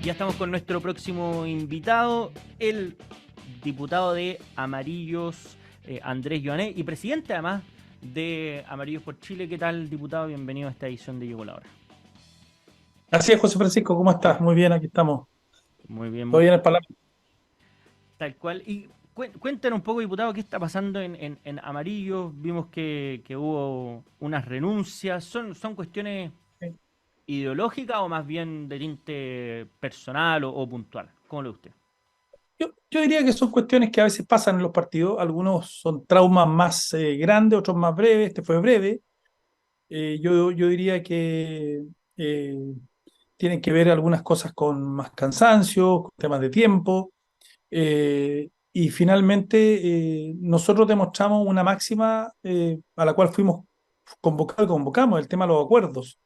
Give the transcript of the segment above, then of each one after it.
Ya estamos con nuestro próximo invitado, el diputado de Amarillos, Andrés Joanet, y presidente además de Amarillos por Chile. ¿Qué tal, diputado? Bienvenido a esta edición de Llegó la Hora. Así es, José Francisco, ¿cómo estás? Muy bien, aquí estamos. Muy bien, Todo bien en el Parlamento. tal cual. Y cuéntanos un poco, diputado, qué está pasando en Amarillos. Vimos que hubo unas renuncias. ¿Son cuestiones ideológicas o más bien de tinte personal o puntual? ¿Cómo lo ve usted? Yo diría que son cuestiones que a veces pasan en los partidos. Algunos son traumas más grandes, otros más breves. Este fue breve. Yo diría que eh, tienen que ver algunas cosas con más cansancio, con temas de tiempo. Y finalmente, nosotros demostramos una máxima a la cual fuimos convocados, convocamos, el tema de los acuerdos.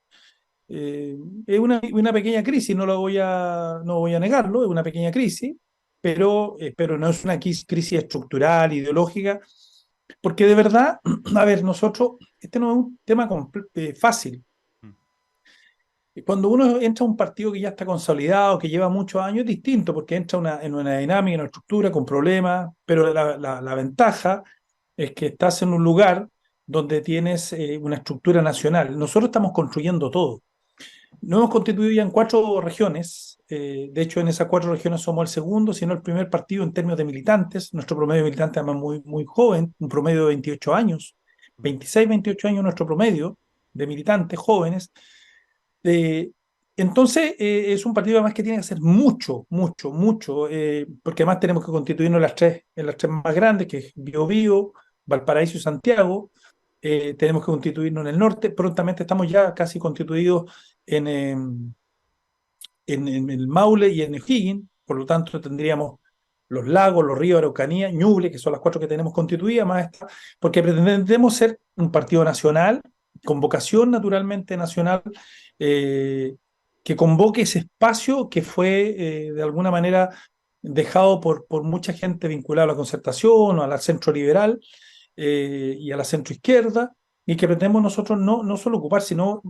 Eh, es una pequeña crisis, no voy a negarlo, es una pequeña crisis, pero no es una crisis estructural, ideológica, porque de verdad, a ver, nosotros, este no es un tema fácil. Mm. Cuando uno entra a un partido que ya está consolidado, que lleva muchos años, es distinto, porque entra en una dinámica, en una estructura, con problemas, pero la ventaja es que estás en un lugar donde tienes una estructura nacional. Nosotros estamos construyendo todo. Nos hemos constituido ya en 4 regiones. De hecho, en esas 4 regiones somos el segundo, si no el primer partido en términos de militantes. Nuestro promedio de militantes además muy joven, un promedio de 28 años, 26, 28 años nuestro promedio de militantes jóvenes. Eh, entonces, es un partido además que tiene que hacer mucho, porque además tenemos que constituirnos en las tres más grandes, que es Biobío, Valparaíso y Santiago. Tenemos que constituirnos en el norte. Prontamente estamos ya casi constituidos en, en el Maule y en O'Higgins. Por lo tanto, tendríamos los lagos, los ríos, Araucanía, Ñuble, que son las 4 que tenemos constituidas, más esta, porque pretendemos ser un partido nacional, con vocación naturalmente nacional, eh, que convoque ese espacio que fue de alguna manera dejado por mucha gente vinculada a la concertación o a la centro liberal y a la centro izquierda, y que pretendemos nosotros no solo ocupar, sino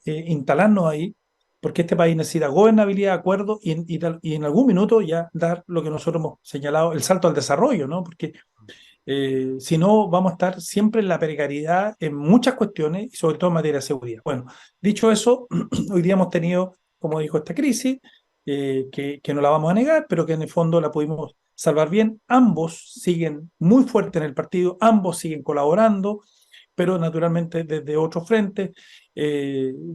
instalarnos ahí, porque este país necesita gobernabilidad, acuerdo y en algún minuto ya dar lo que nosotros hemos señalado, el salto al desarrollo, ¿no? Porque si no, vamos a estar siempre en la precariedad en muchas cuestiones y sobre todo en materia de seguridad. Bueno, dicho eso, hoy día hemos tenido, como dijo, esta crisis, que no la vamos a negar, pero que en el fondo la pudimos salvar bien. Ambos siguen muy fuertes en el partido, ambos siguen colaborando, pero naturalmente desde otro frente.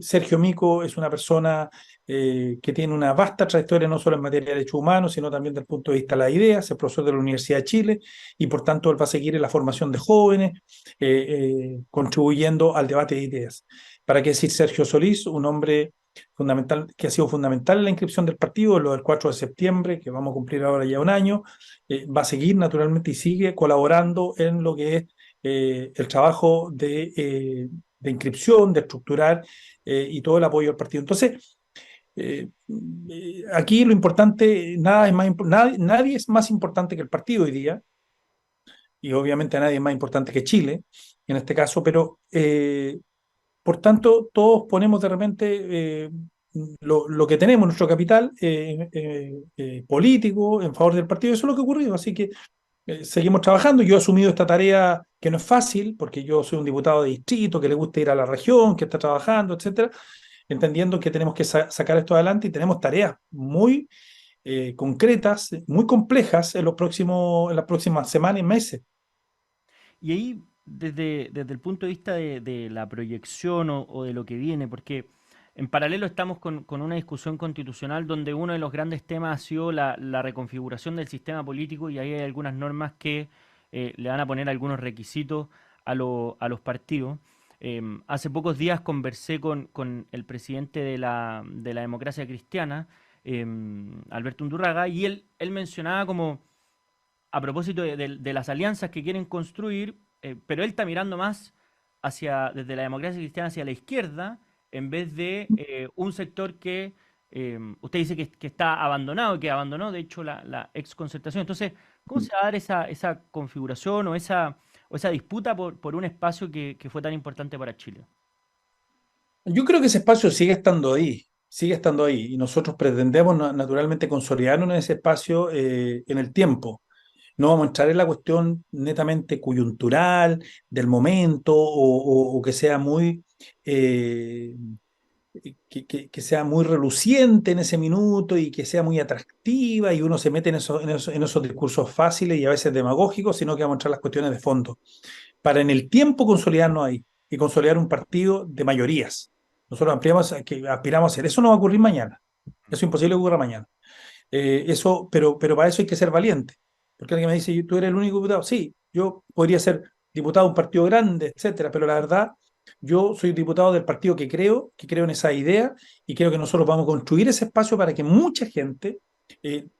Sergio Mico es una persona que tiene una vasta trayectoria no solo en materia de derechos humanos, sino también desde el punto de vista de las ideas, es profesor de la Universidad de Chile y por tanto él va a seguir en la formación de jóvenes, contribuyendo al debate de ideas. ¿Para qué decir Sergio Solís, un hombre fundamental, que ha sido fundamental en la inscripción del partido, lo del 4 de septiembre, que vamos a cumplir ahora ya un año, va a seguir naturalmente y sigue colaborando en lo que es el trabajo de inscripción, de estructurar y todo el apoyo al partido. Entonces, aquí lo importante, nadie es más importante que el partido hoy día, y obviamente nadie es más importante que Chile en este caso, pero por tanto todos ponemos de repente lo que tenemos, nuestro capital político en favor del partido. Eso es lo que ha ocurrido, así que seguimos trabajando. Yo he asumido esta tarea que no es fácil, porque yo soy un diputado de distrito, que le gusta ir a la región, que está trabajando, etcétera, entendiendo que tenemos que sacar esto adelante y tenemos tareas muy concretas, muy complejas en las próximas semanas y meses. Y ahí, desde el punto de vista de la proyección o de lo que viene, porque en paralelo estamos con una discusión constitucional donde uno de los grandes temas ha sido la reconfiguración del sistema político y ahí hay algunas normas que le van a poner algunos requisitos a los partidos. Hace pocos días conversé con el presidente de la democracia cristiana, Alberto Undurraga, y él mencionaba como a propósito de las alianzas que quieren construir, pero él está mirando más desde la democracia cristiana hacia la izquierda, en vez de un sector que usted dice que está abandonado, que abandonó de hecho la ex concertación. Entonces, ¿cómo se va a dar esa configuración o esa disputa por un espacio que fue tan importante para Chile? Yo creo que ese espacio sigue estando ahí. sigue estando ahí y nosotros pretendemos naturalmente consolidarnos en ese espacio en el tiempo. No vamos a entrar en la cuestión netamente coyuntural, del momento, o que sea muy, eh, que sea muy reluciente en ese minuto y que sea muy atractiva y uno se mete en esos discursos fáciles y a veces demagógicos, sino que vamos a entrar en las cuestiones de fondo para en el tiempo consolidarnos ahí y consolidar un partido de mayorías. Nosotros aspiramos a hacer. Eso no va a ocurrir mañana. Eso es imposible que ocurra mañana. Pero para eso hay que ser valiente. Porque alguien me dice, ¿tú eres el único diputado? Sí, yo podría ser diputado de un partido grande, etcétera, pero la verdad, yo soy diputado del partido que creo en esa idea y creo que nosotros vamos a construir ese espacio para que mucha gente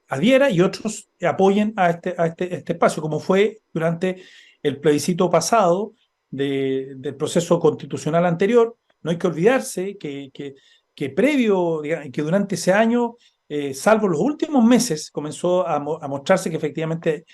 adhiera y otros apoyen a este espacio, como fue durante el plebiscito pasado del proceso constitucional anterior. No hay que olvidarse que previo, digamos, que durante ese año salvo los últimos meses, comenzó a mostrarse que efectivamente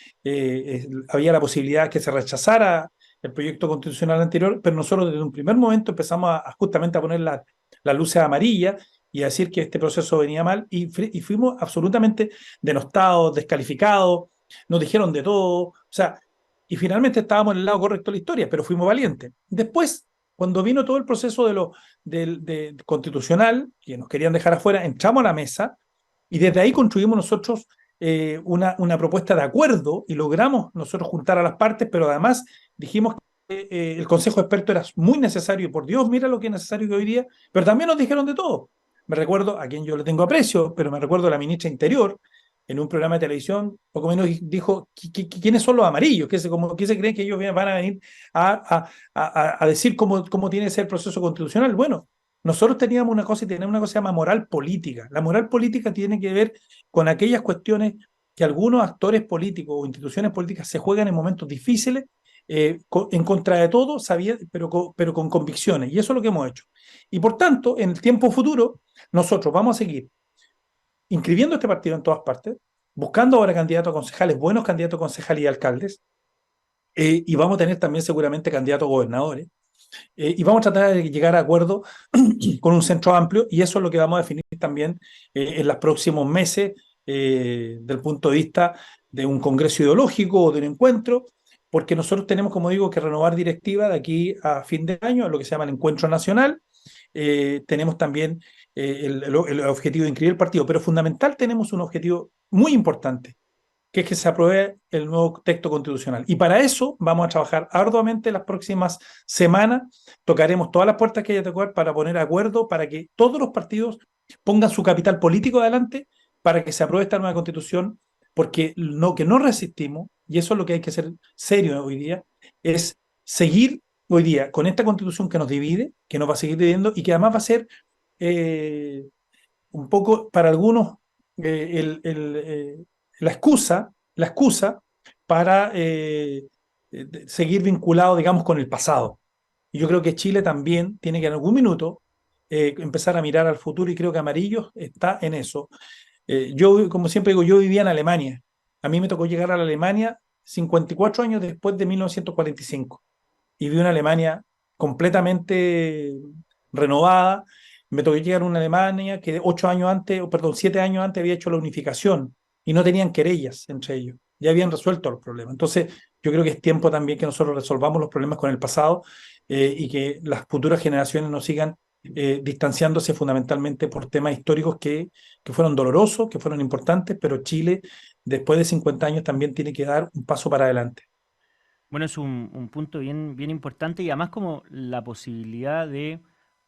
había la posibilidad que se rechazara el proyecto constitucional anterior, pero nosotros desde un primer momento empezamos justamente a poner las luces amarillas y a decir que este proceso venía mal y fuimos absolutamente denostados, descalificados, nos dijeron de todo, o sea, y finalmente estábamos en el lado correcto de la historia, pero fuimos valientes. Después, cuando vino todo el proceso constitucional, que nos querían dejar afuera, entramos a la mesa y desde ahí construimos nosotros una propuesta de acuerdo y logramos nosotros juntar a las partes, pero además dijimos que el Consejo de Expertos era muy necesario y por Dios, mira lo que es necesario que hoy día, pero también nos dijeron de todo. Me recuerdo a quien yo le tengo aprecio, pero me recuerdo a la ministra Interior en un programa de televisión, poco menos dijo, ¿quiénes son los amarillos? ¿Qué se creen que ellos van a venir a decir cómo tiene que ser el proceso constitucional? Bueno, nosotros teníamos una cosa y tenemos una cosa que se llama moral política. La moral política tiene que ver con aquellas cuestiones que algunos actores políticos o instituciones políticas se juegan en momentos difíciles, en contra de todo, pero con convicciones. Y eso es lo que hemos hecho. Y por tanto, en el tiempo futuro, nosotros vamos a seguir inscribiendo este partido en todas partes, buscando ahora candidatos a concejales, buenos candidatos a concejales y alcaldes, y vamos a tener también seguramente candidatos a gobernadores, y vamos a tratar de llegar a acuerdos con un centro amplio y eso es lo que vamos a definir también en los próximos meses del punto de vista de un congreso ideológico o de un encuentro, porque nosotros tenemos, como digo, que renovar directiva de aquí a fin de año, lo que se llama el encuentro nacional. Tenemos también el objetivo de inscribir el partido, pero fundamental tenemos un objetivo muy importante, que es que se apruebe el nuevo texto constitucional. Y para eso vamos a trabajar arduamente las próximas semanas. Tocaremos todas las puertas que haya que tocar para poner acuerdo, para que todos los partidos pongan su capital político adelante, para que se apruebe esta nueva constitución, porque lo que no resistimos, y eso es lo que hay que ser serio hoy día, es seguir hoy día con esta constitución que nos divide, que nos va a seguir dividiendo y que además va a ser eh, un poco para algunos la excusa para seguir vinculado, digamos, con el pasado. Y yo creo que Chile también tiene que en algún minuto empezar a mirar al futuro y creo que Amarillo está en eso. Yo, como siempre digo, yo vivía en Alemania. A mí me tocó llegar a la Alemania 54 años después de 1945 y vi una Alemania completamente renovada. Me tocó llegar a una Alemania que 8 años antes, o perdón, 7 años antes había hecho la unificación y no tenían querellas entre ellos. Ya habían resuelto los problemas. Entonces, yo creo que es tiempo también que nosotros resolvamos los problemas con el pasado y que las futuras generaciones no sigan distanciándose fundamentalmente por temas históricos que fueron dolorosos, que fueron importantes, pero Chile, después de 50 años, también tiene que dar un paso para adelante. Bueno, es un punto bien importante y además como la posibilidad de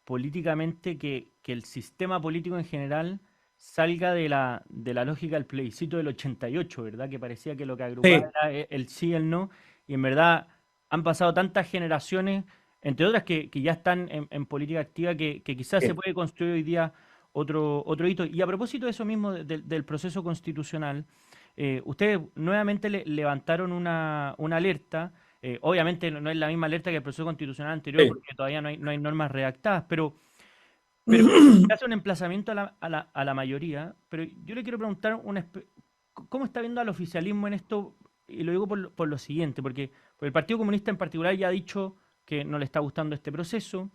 políticamente que el sistema político en general salga de la lógica del plebiscito del 88, ¿verdad? Que parecía que lo que agrupaba Sí, era el sí y el no, y en verdad han pasado tantas generaciones, entre otras que ya están en política activa, que quizás se sí. puede construir hoy día otro hito. Y a propósito de eso mismo, del proceso constitucional, ustedes nuevamente levantaron una alerta. Obviamente no es la misma alerta que el proceso constitucional anterior Sí. porque todavía no hay normas redactadas, pero se hace un emplazamiento a la mayoría. Pero yo le quiero preguntar cómo está viendo al oficialismo en esto, y lo digo por lo siguiente, porque el Partido Comunista en particular ya ha dicho que no le está gustando este proceso.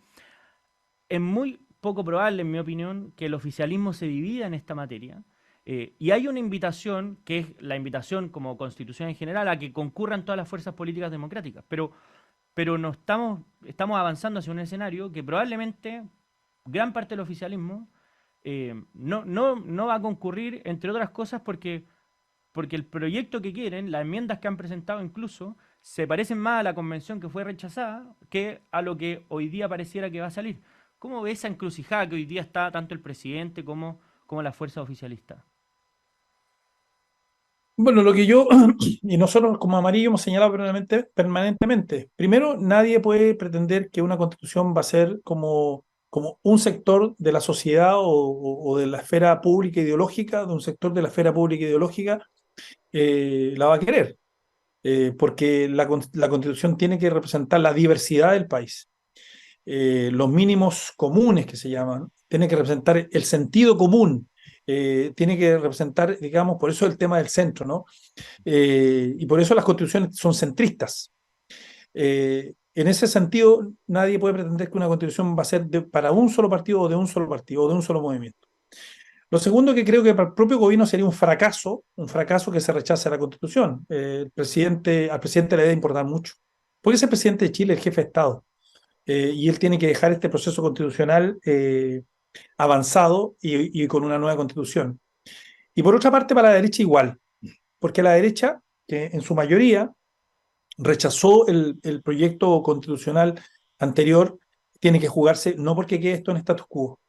En muy poco probable, en mi opinión, que el oficialismo se divida en esta materia. Y hay una invitación, que es la invitación como constitución en general, a que concurran todas las fuerzas políticas democráticas. Pero no estamos avanzando hacia un escenario que probablemente gran parte del oficialismo no va a concurrir, entre otras cosas, porque el proyecto que quieren, las enmiendas que han presentado incluso, se parecen más a la convención que fue rechazada que a lo que hoy día pareciera que va a salir. ¿Cómo ve esa encrucijada que hoy día está tanto el presidente como la fuerza oficialista? Bueno, lo que yo y nosotros como amarillo hemos señalado permanentemente. Primero, nadie puede pretender que una constitución va a ser como un sector de la sociedad o de la esfera pública ideológica, de un sector de la esfera pública ideológica, la va a querer, porque la constitución tiene que representar la diversidad del país. Los mínimos comunes que se llaman, tiene que representar el sentido común, tiene que representar, digamos, por eso el tema del centro, ¿no? Y por eso las constituciones son centristas. En ese sentido, nadie puede pretender que una constitución va a ser para un solo partido o de un solo partido o de un solo movimiento. Lo segundo que creo que para el propio gobierno sería un fracaso que se rechace la constitución. Al presidente le debe importar mucho, porque es el presidente de Chile, el jefe de Estado, y él tiene que dejar este proceso constitucional avanzado y con una nueva constitución. Y por otra parte, para la derecha igual, porque la derecha, que en su mayoría rechazó el proyecto constitucional anterior, tiene que jugarse no porque quede esto en status quo,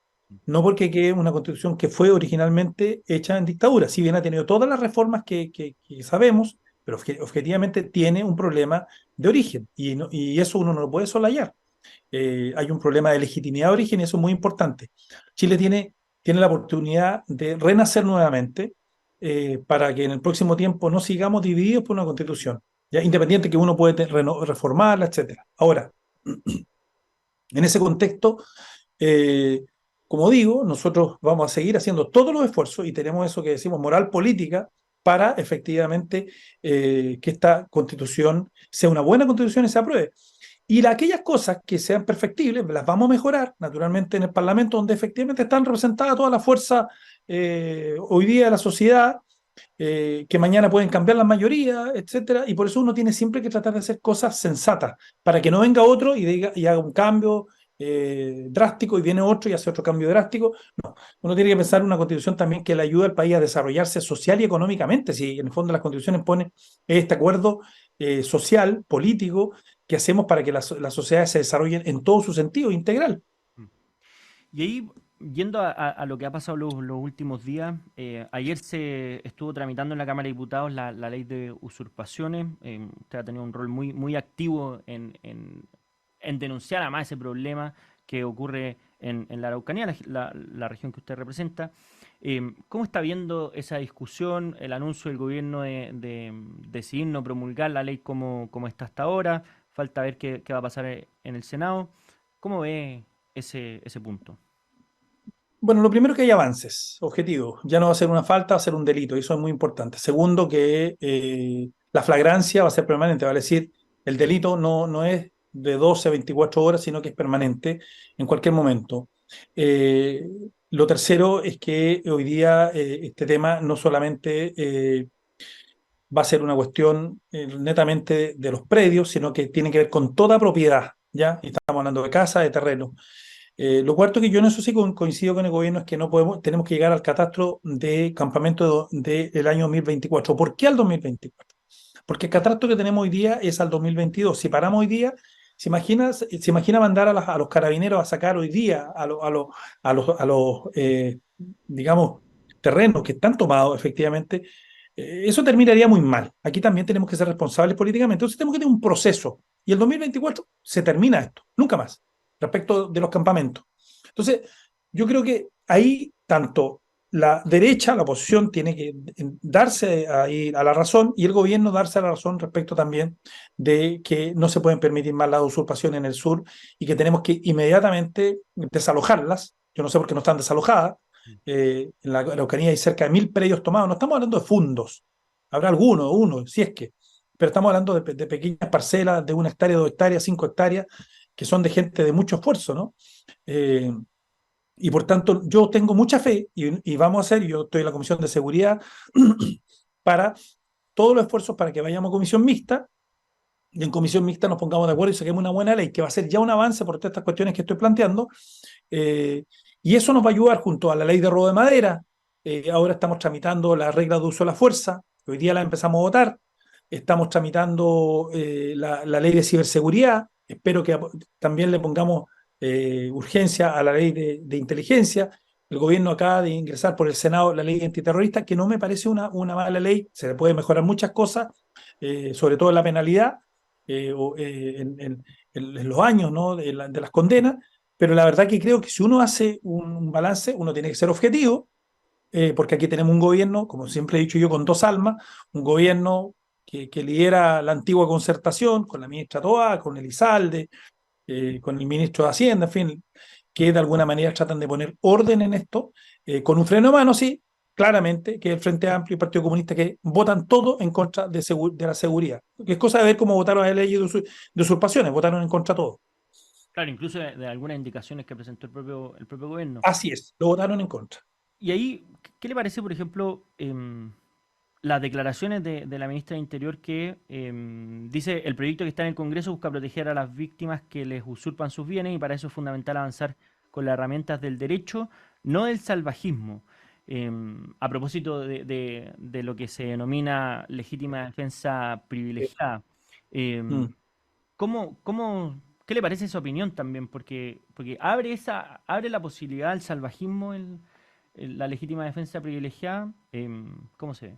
no porque quede una constitución que fue originalmente hecha en dictadura, si bien ha tenido todas las reformas que sabemos, pero objetivamente tiene un problema de origen y eso uno no lo puede soslayar. Hay un problema de legitimidad de origen y eso es muy importante. Chile tiene la oportunidad de renacer nuevamente para que en el próximo tiempo no sigamos divididos por una constitución, ¿ya? Independiente que uno puede reformarla, etcétera. Ahora, en ese contexto, eh, como digo, nosotros vamos a seguir haciendo todos los esfuerzos y tenemos eso que decimos moral política para efectivamente que esta constitución sea una buena constitución y se apruebe. Y aquellas cosas que sean perfectibles las vamos a mejorar, naturalmente, en el Parlamento, donde efectivamente están representadas todas las fuerzas hoy día de la sociedad, que mañana pueden cambiar la mayoría, etcétera. Y por eso uno tiene siempre que tratar de hacer cosas sensatas, para que no venga otro y haga un cambio drástico y viene otro y hace otro cambio drástico. No, uno tiene que pensar en una constitución también que le ayude al país a desarrollarse social y económicamente. Si en el fondo las constituciones ponen este acuerdo social, político, que hacemos para que las sociedades se desarrollen en todo su sentido integral. Y ahí, yendo a lo que ha pasado los últimos días, ayer se estuvo tramitando en la Cámara de Diputados la ley de usurpaciones. Usted ha tenido un rol muy activo en denunciar además ese problema que ocurre en la Araucanía, la región que usted representa. ¿Cómo está viendo esa discusión, el anuncio del gobierno de decidir no promulgar la ley como está hasta ahora? Falta ver qué va a pasar en el Senado. ¿Cómo ve ese punto? Bueno, lo primero que hay avances, objetivo. Ya no va a ser una falta, va a ser un delito, y eso es muy importante. Segundo, que la flagrancia va a ser permanente, vale decir, el delito no es de 12 a 24 horas, sino que es permanente en cualquier momento. Eh, lo tercero es que hoy día este tema no solamente va a ser una cuestión netamente de los predios, sino que tiene que ver con toda propiedad, ¿ya? Y estamos hablando de casa, de terreno. Lo cuarto que yo en eso sí coincido con el gobierno es que no podemos, tenemos que llegar al catastro de campamento del año 2024. ¿Por qué al 2024? Porque el catastro que tenemos hoy día es al 2022. Si paramos hoy día, se imagina mandar a los carabineros a sacar hoy día a los digamos, terrenos que están tomados efectivamente. Eso terminaría muy mal. Aquí también tenemos que ser responsables políticamente. Entonces tenemos que tener un proceso. Y el 2024 se termina esto, nunca más, respecto de los campamentos. Entonces, yo creo que ahí tanto la derecha, la oposición, tiene que darse ahí a la razón y el gobierno darse a la razón respecto también de que no se pueden permitir más las usurpaciones en el sur y que tenemos que inmediatamente desalojarlas. Yo no sé por qué no están desalojadas. En la Araucanía hay cerca de 1.000 predios tomados. No estamos hablando de fundos. Habrá alguno, uno, si es que. Pero estamos hablando de pequeñas parcelas de 1 hectárea, 2 hectáreas, 5 hectáreas, que son de gente de mucho esfuerzo, ¿no? Eh, Y por tanto, yo tengo mucha fe y vamos a hacer, yo estoy en la Comisión de Seguridad, para todos los esfuerzos para que vayamos a comisión mixta y en comisión mixta nos pongamos de acuerdo y saquemos una buena ley que va a ser ya un avance por todas estas cuestiones que estoy planteando. eh, y eso nos va a ayudar junto a la ley de robo de madera. Ahora estamos tramitando la regla de uso de la fuerza, hoy día la empezamos a votar. Estamos tramitando la ley de ciberseguridad. Espero que también le pongamos urgencia a la ley de inteligencia. El gobierno acaba de ingresar por el Senado la ley antiterrorista, que no me parece una mala ley. Se le puede mejorar muchas cosas, sobre todo en la penalidad, en los años, ¿no?, de las condenas. Pero la verdad que creo que si uno hace un balance, uno tiene que ser objetivo, porque aquí tenemos un gobierno, como siempre he dicho yo, con dos almas, un gobierno que lidera la antigua concertación, con la ministra Toá, con Elizalde, con el ministro de Hacienda, en fin, que de alguna manera tratan de poner orden en esto, con un freno de mano, sí, claramente, que es el Frente Amplio y el Partido Comunista, que votan todo en contra de la seguridad. Que es cosa de ver cómo votaron a la ley de usurpaciones, votaron en contra de todo. Claro, incluso de algunas indicaciones que presentó el propio gobierno. Así es, lo votaron en contra. Y ahí, ¿qué le parece, por ejemplo, las declaraciones de la ministra de Interior que dice el proyecto que está en el Congreso busca proteger a las víctimas que les usurpan sus bienes y para eso es fundamental avanzar con las herramientas del derecho, no del salvajismo? A propósito de lo que se denomina legítima defensa privilegiada. Em, Mm. ¿Qué le parece esa opinión también? Porque abre la posibilidad al salvajismo la legítima defensa privilegiada. ¿Cómo se ve?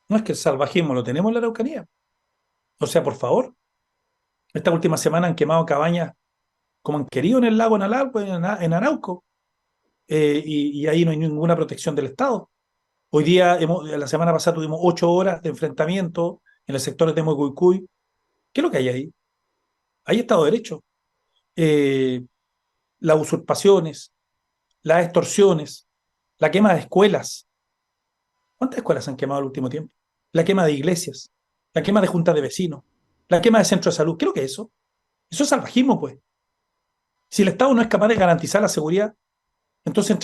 No es que el salvajismo lo tenemos en la Araucanía. O sea, por favor, esta última semana han quemado cabañas como han querido en el lago Analalco, en Arauco, y ahí no hay ninguna protección del Estado. Hoy día, la semana pasada tuvimos 8 horas de enfrentamiento en el sector de Temucuicui. ¿Qué es lo que hay ahí? Hay Estado de Derecho. Eh, las usurpaciones, las extorsiones, la quema de escuelas. ¿Cuántas escuelas se han quemado el último tiempo? La quema de iglesias, la quema de juntas de vecinos, la quema de centros de salud. ¿Qué es lo que es eso? Eso es salvajismo, pues. Si el Estado no es capaz de garantizar la seguridad, entonces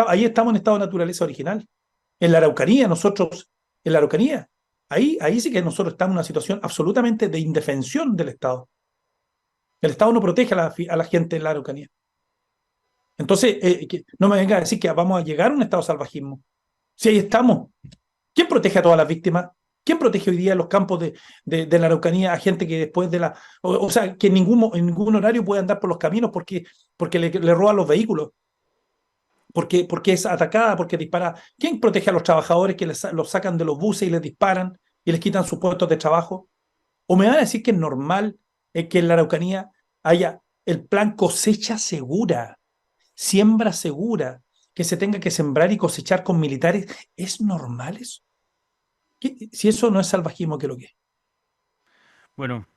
ahí estamos en estado de naturaleza original. En la Araucanía, nosotros, en la Araucanía, ahí sí que nosotros estamos en una situación absolutamente de indefensión del Estado. El Estado no protege a la gente en la Araucanía. Entonces, no me venga a decir que vamos a llegar a un estado de salvajismo. Si ahí estamos, ¿quién protege a todas las víctimas? ¿Quién protege hoy día en los campos de la Araucanía a gente que después de la... O sea, que en ningún horario puede andar por los caminos porque le roban los vehículos, porque es atacada, porque dispara? ¿Quién protege a los trabajadores que los sacan de los buses y les disparan y les quitan sus puestos de trabajo? ¿O me van a decir que es normal que en la Araucanía haya el plan cosecha segura, siembra segura, que se tenga que sembrar y cosechar con militares? ¿Es normal eso? Si eso no es salvajismo, ¿qué es lo que es? Bueno,